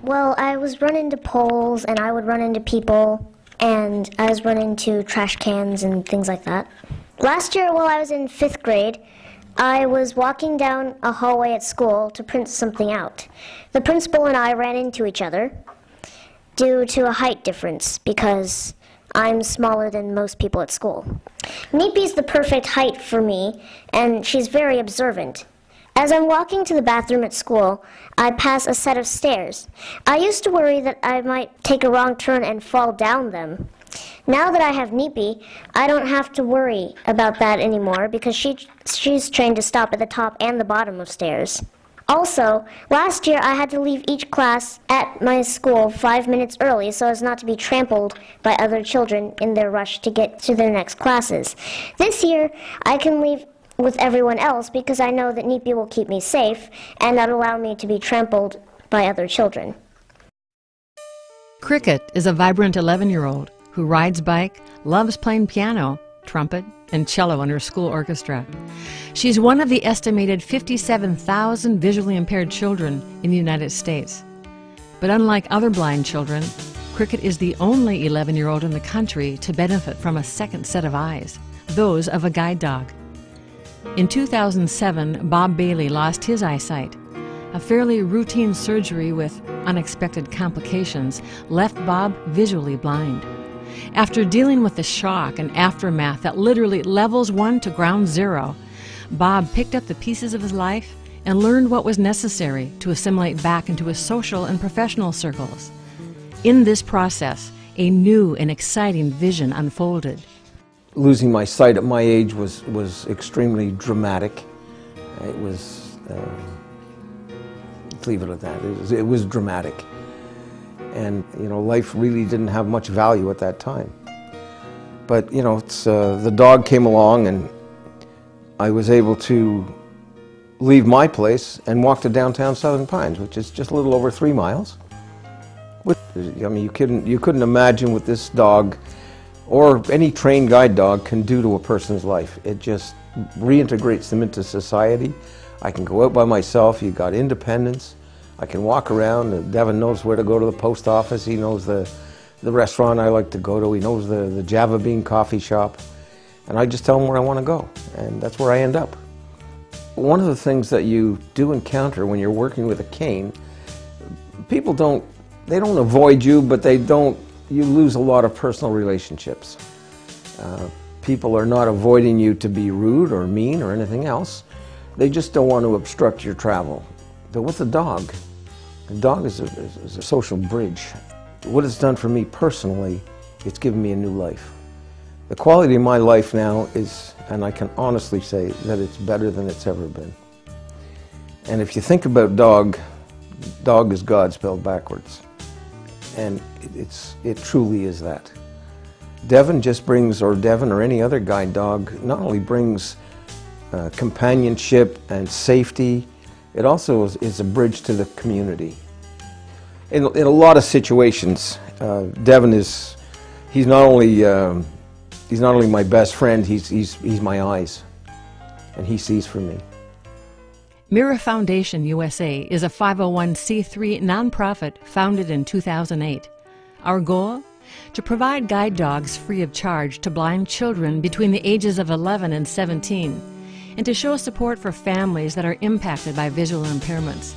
Well, I was run into poles, and I would run into people, and I was run into trash cans and things like that. Last year, while I was in 5th grade, I was walking down a hallway at school to print something out. The principal and I ran into each other due to a height difference, because I'm smaller than most people at school. Neepy's the perfect height for me, and she's very observant. As I'm walking to the bathroom at school, I pass a set of stairs. I used to worry that I might take a wrong turn and fall down them. Now that I have Neepy, I don't have to worry about that anymore because she's trained to stop at the top and the bottom of stairs. Also, last year I had to leave each class at my school 5 minutes early so as not to be trampled by other children in their rush to get to their next classes. This year, I can leave with everyone else because I know that Neepy will keep me safe and not allow me to be trampled by other children. Cricket is a vibrant 11-year-old who rides bike, loves playing piano, trumpet, and cello in her school orchestra. She's one of the estimated 57,000 visually impaired children in the United States. But unlike other blind children, Cricket is the only 11-year-old in the country to benefit from a second set of eyes, those of a guide dog. In 2007, Bob Bailey lost his eyesight. A fairly routine surgery with unexpected complications left Bob visually blind. After dealing with the shock and aftermath that literally levels one to ground zero, Bob picked up the pieces of his life and learned what was necessary to assimilate back into his social and professional circles. In this process, a new and exciting vision unfolded. Losing my sight at my age was extremely dramatic. It was, let's leave it at that. It was dramatic. And, you know, life really didn't have much value at that time. But, you know, the dog came along and I was able to leave my place and walk to downtown Southern Pines, which is just a little over 3 miles. I mean, you couldn't imagine what this dog or any trained guide dog can do to a person's life. It just reintegrates them into society. I can go out by myself. You got independence. I can walk around. Devin knows where to go to the post office. He knows the restaurant I like to go to. He knows the Java Bean coffee shop. And I just tell him where I want to go. And that's where I end up. One of the things that you do encounter when you're working with a cane, people don't avoid you, but you lose a lot of personal relationships. People are not avoiding you to be rude or mean or anything else. They just don't want to obstruct your travel. But with the dog is a social bridge. What it's done for me personally, it's given me a new life. The quality of my life now is, and I can honestly say that it's better than it's ever been. And if you think about dog is God spelled backwards. And it truly is that. Devin just brings, or Devin or any other guide dog, not only brings companionship and safety, it also is a bridge to the community. In a lot of situations, Devin he's not only my best friend, he's my eyes, and he sees for me. Mira Foundation USA is a 501c3 nonprofit founded in 2008. Our goal? To provide guide dogs free of charge to blind children between the ages of 11 and 17, and to show support for families that are impacted by visual impairments.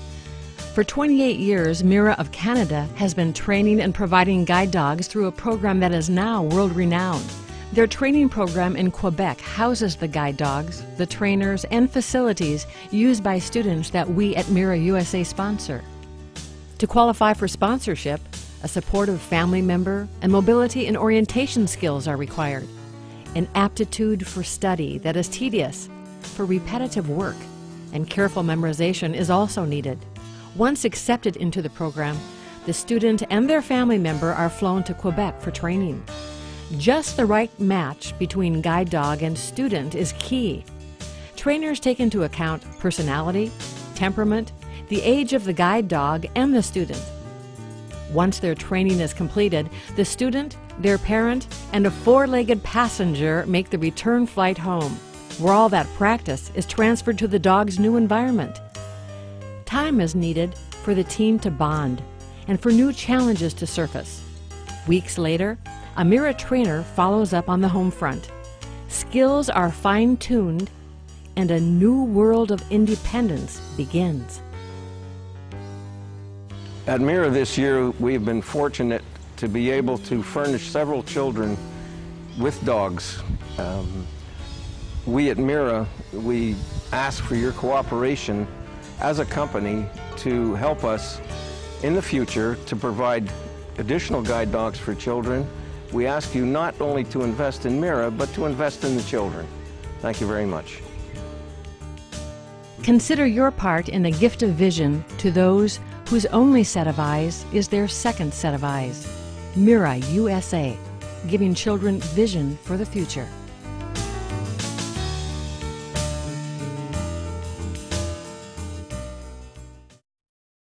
For 28 years, Mira of Canada has been training and providing guide dogs through a program that is now world-renowned. Their training program in Quebec houses the guide dogs, the trainers, and facilities used by students that we at Mira USA sponsor. To qualify for sponsorship, a supportive family member and mobility and orientation skills are required. An aptitude for study that is tedious, for repetitive work, and careful memorization is also needed. Once accepted into the program, the student and their family member are flown to Quebec for training. Just the right match between guide dog and student is key. Trainers take into account personality, temperament, the age of the guide dog, and the student. Once their training is completed, the student, their parent, and a four-legged passenger make the return flight home, where all that practice is transferred to the dog's new environment. Time is needed for the team to bond, and for new challenges to surface. Weeks later, a Mira trainer follows up on the home front. Skills are fine-tuned, and a new world of independence begins. At Mira this year, we've been fortunate to be able to furnish several children with dogs. We at Mira, we ask for your cooperation as a company to help us in the future to provide additional guide dogs for children. We ask you not only to invest in Mira, but to invest in the children. Thank you very much. Consider your part in the gift of vision to those whose only set of eyes is their second set of eyes. Mira USA, giving children vision for the future.